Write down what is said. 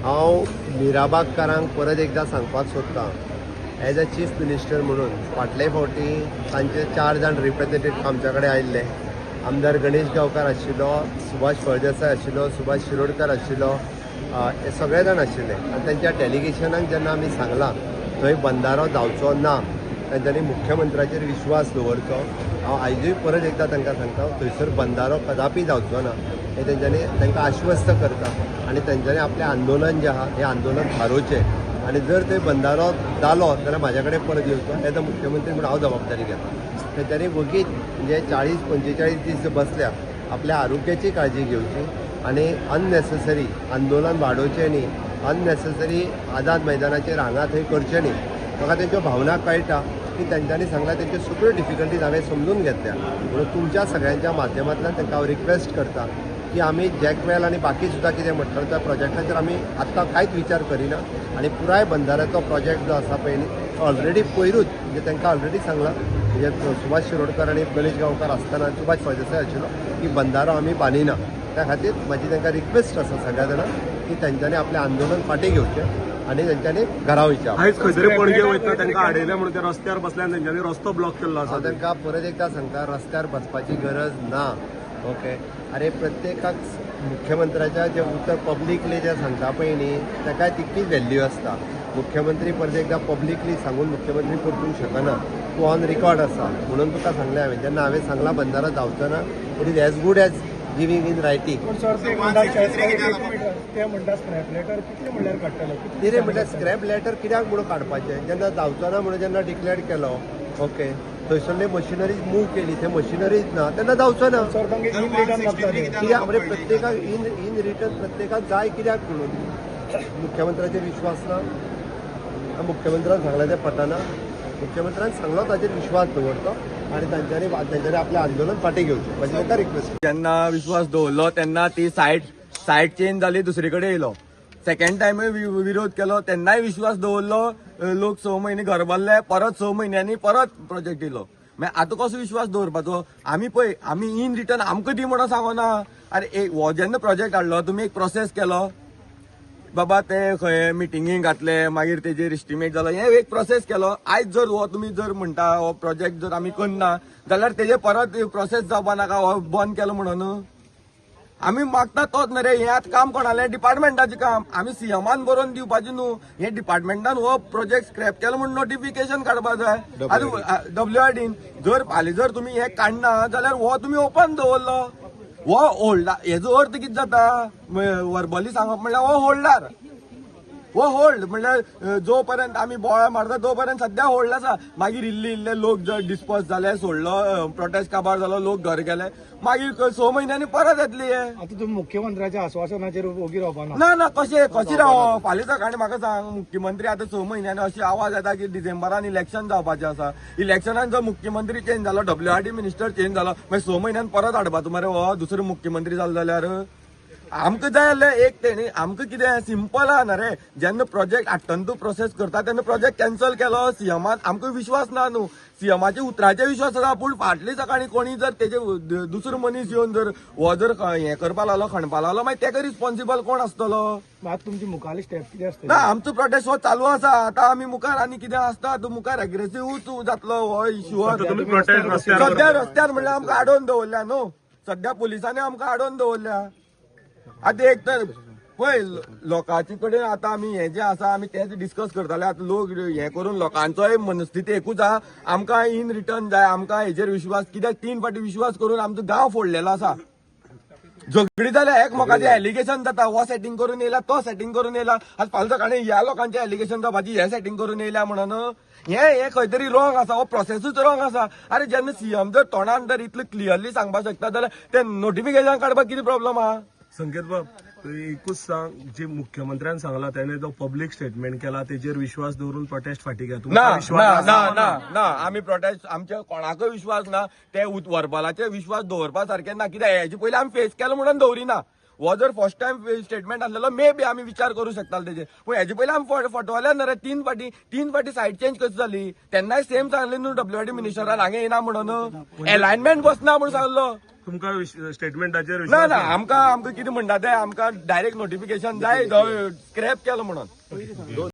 हांव मिराबागकारांक परत एकदा सांगपाक सोदतां, एज अ चीफ मिनिस्टर म्हणून फाटले फावटी तांचे 4 जाण रिप्रेझेंटेटिव्ह आमच्या कडेन आयिल्ले. आमदार गणेश गांवकार आशिल्लो, सुभाष फळदेसाय आशिल्लो, सुभाष शिरोडकर आशिल्लो, हे सगळे जाण आशिल्ले. आनी त्यांच्या डेलिगेशनाक जेन्ना आमी सांगलां थंय बंधारो जावचो ना, तांच्यांनी मुख्यमंत्र्याचेर विश्वास दवरचो. हांव आयजूय परत एकदा तांकां सांगता, थंयसर बंधारो कदापि जावचो ना हे तेंच्यांनी तांकां आश्वस्त करता. आनी तेंच्यांनी आपलें आंदोलन जें आहा हें आंदोलन थारोवचें. आनी जर थंय बंधारो जालो जाल्यार म्हाज्या कडेन परत येवचो. एज अ मुख्यमंत्री म्हणून हांव जबाबदारी घेतां. तेंच्यांनी वगीच म्हणजे 40-45 दीस बसल्या आपल्या आरोग्याची काळजी घेवची आनी अननेसेसरी आंदोलन वाडोवचें न्ही, अननेसेसरी आझाद मैदानाचेर हांगा थंय करचें न्ही. म्हाका तेंच्यो भावना कळटा की तेंच्यांनी सांगला तेंच्यो सगळ्यो डिफिकल्टीज हांवें समजून घेतल्या. म्हणून तुमच्या सगळ्यांच्या माध्यमांतल्यान तांकां हांव रिक्वेस्ट करता की आमी जॅकवेल आनी बाकी सुद्दां कितें म्हणटा त्या प्रोजेक्टाचेर आमी आत्तां कांयच विचार करिना आनी पुराय बंधाऱ्याचो प्रोजेक्ट जो आसा पळय न्ही तो ऑलरेडी पयरूच म्हणजे तांकां ऑलरेडी सांगलां. म्हणजे सुभाष शिरोडकर आनी गणेश गांवकार आसतना सुभाष फळदेसाय आशिल्लो की बंधारो आमी बांदिना. त्या खातीर म्हाजी तांकां रिक्वेस्ट आसा सगळ्या जाणांक की तेंच्यांनी आपलें आंदोलन फाटीं घेवचें आनी तेंच्यांनी घरा वयचें. आयज खंय तरी पणजे वयता तांकां आडयले म्हणून ते रस्त्यार बसल्यान तेंच्यांनी रस्तो ब्लॉक केल्लो आसा. हांव तांकां परत एकदा सांगता, रस्त्यार बसपाची गरज ना. ओके, अरे प्रत्येकाक मुख्यमंत्र्याच्या जे उतर पब्लिकली जे सांगता पळय न्ही ताका तितकीच व्हॅल्यू आसता. मुख्यमंत्री परत एकदा पब्लिकली सांगून मुख्यमंत्री परतूंक शकना. तूं ऑन रिकॉर्ड आसा म्हणून तुका सांगलें हांवें. जेन्ना हांवें सांगलां बंधारो जावचो ना, it is as good as giving in writing. कितें म्हणल्यार स्क्रॅप लेटर कित्याक म्हणून काडपाचें जेन्ना जावचो ना म्हणून जेन्ना डिक्लेअर केलो. ओके, थंयसरले मशिनरीज मूव केली, ते मशिनरीज ना तेन्ना जावचो ना. कित्याक म्हणजे प्रत्येकाक इन रिटर्न प्रत्येकाक जाय कित्याक म्हणून मुख्यमंत्र्याचेर विश्वास ना. मुख्यमंत्र्यान सांगलें तें पटना. मुख्यमंत्र्यान सांगलो ताचेर विश्वास दवरतो आनी तांच्यांनी आपलें आंदोलन फाटीं घेवचें म्हाजी ताका रिक्वेस्ट. जेन्ना विश्वास दवरलो तेन्ना ती सायट चेंज जाली, दुसरे कडेन येयलो. सेकंड टायमूय विरोध केलो तेन्नाय विश्वास दवरलो. लोक 6 म्हयने घर बांदले, परत 6 म्हयन्यांनी परत प्रोजेक्ट येयलो. मागीर आतां कसो विश्वास दवरपाचो? आमी इन रिटर्न आमकां दी म्हणून सांगना. अरे हो जेन्ना प्रोजेक्ट हाडलो तुमी एक प्रोसेस केलो बाबा, ते खंय मिटिंगेक घातले, मागीर तेजेर एस्टिमेट जालो, हे एक प्रोसेस केलो. आयज जर हो तुमी जर म्हणटा हो प्रोजेक्ट जर आमी करना जाल्यार तेजे परत प्रोसेस जावपा नाका हो बंद केलो म्हणून. आमी मागता तोच न्ही रे. हें आतां काम कोणालें? डिपार्टमेंटाचें काम. आमी सीएमान बरोवन दिवपाचें न्हू. हे डिपार्टमेंटान हो प्रोजेक्ट स्क्रॅप केलो म्हणून नोटिफिकेशन काडपा जाय WRDन. जर फाल्यां जर तुमी हे काडना जाल्यार हो तुमी ओपन दवरलो. हो होल्डार, हेजो अर्थ कितें जाता? वर्बली सांगप म्हणल्यार हो होल्डार. हो होल्ड म्हणल्यार जो पर्यंत आमी बोळा मारता तो पर्यंत सध्या होल्ड आसा. मागीर इल्ले लोक जर डिस्पर्स जाले, सोडलो, प्रोटेस्ट काबार जालो, लोक घर गेले, मागीर 6 म्हयन्यांनी परत येतली. हे आता तुम्ही मुख्यमंत्र्याच्या आश्वासनाचेर ओगी रावपाना ना कशी राव. फाल्यां सकाळीं म्हाका सांग, मुख्यमंत्री आतां 6 म्हयन्यांनी अशी आवाज येता की डिसेंबरान इलेक्शन जावपाचें आसा. इलेक्शनान जर मुख्यमंत्री चेंज जालो, WRD मिनिस्टर चेंज जालो, मागीर 6 म्हयन्यान परत हाडपाचो मरे हो दुसरो मुख्यमंत्री जालो जाल्यार? आमकां जाय आसलें एक तेणी आमकां कितें सिंपल आहा ना रे. जेन्ना प्रोजेक्ट हाडटना तूं प्रोसेस करता तेन्ना प्रोजेक्ट कॅन्सल केलो. सीएमान आमकां विश्वास ना न्हू. सीएमाच्या उतराचेर विश्वास आसा, पूण फाटली सकाळी कोणी जर तेजे दुसरो मनीस येवन जर हो जर हें करपा लागलो, खणपा लागलो, मागीर तेका रिस्पॉन्सिबल कोण आसतलो? आता तुमची मुखाली स्टेप कितें ना आसता? आमचो प्रोटेस्ट हो चालू आसा. आतां आमी मुखार आनी कितें आसता तो मुखार एग्रेसिव्ह जातलो हो इश्यू. सध्या रस्त्यार म्हणल्यार आमकां आडोवन दवरल्या न्हू. सध्या पुलिसांनी आमकां आडोवन दवरल्या. आतां एक तर पळय लोकांचे कडेन आतां आमी हें जें आसा आमी तेच डिस्कस करताले. आतां लोक हें करून लोकांचोय मनस्थिती एकूच आहा, आमकां इन रिटर्न जाय, आमकां हेजेर विश्वास. कित्याक 3 फावटी विश्वास करून आमचो गांव फोडलेलो आसा. झगडी जाल्यार एकमेकाचें एलिगेशन जाता. हो सेटिंग करून येयला, तो सेटिंग करून येयला. आज फाल्यां सकाळीं ह्या लोकांचें एलिगेशन जावपाची हे सेटिंग करून येयल्या म्हणून हे खंय तरी रॉंग आसा. हो प्रोसेसूच रॉंग आसा. अरे जेन्ना सीएम जर तोंडान जर इतलें क्लियरली सांगपाक शकता जाल्यार ते नोटिफिकेशन काडपाक कितें प्रॉब्लेम आहा? संकेत बाब, एकूच सांग, जे मुख्यमंत्र्यान सांगला त्याने जो पब्लिक स्टेटमेंट केला तेजेर विश्वास दवरून प्रोटेस्ट फाटी घ्या. ना आमी प्रोटेस्ट आमच्या कोणाकय विश्वास ना. ते वरपालाचे विश्वास दवरपा सारखे ना. कित्याक हेजे पयलीं आमी फेस केलो म्हणून दवरिना. हो जर फर्स्ट टाइम स्टेटमेंट आसलेलो मे बी आम्ही विचार करू शकताले तेजे, पूण हेजे पयलीं आमी फटवल्या ना रे. तीन फाटी सायड चेंज कशी जाली. तेन्नाय सेम सांगले न्हू WRT मिनिस्टरान हांगा येना म्हणून, अलायनमेंट बसना म्हणून सांगलो. तुमकां स्टेटमेंटाचेर ना ना आमकां कितें म्हणटा ते आमकां डायरेक्ट नोटिफिकेशन जाय स्क्रॅप केलो म्हणून.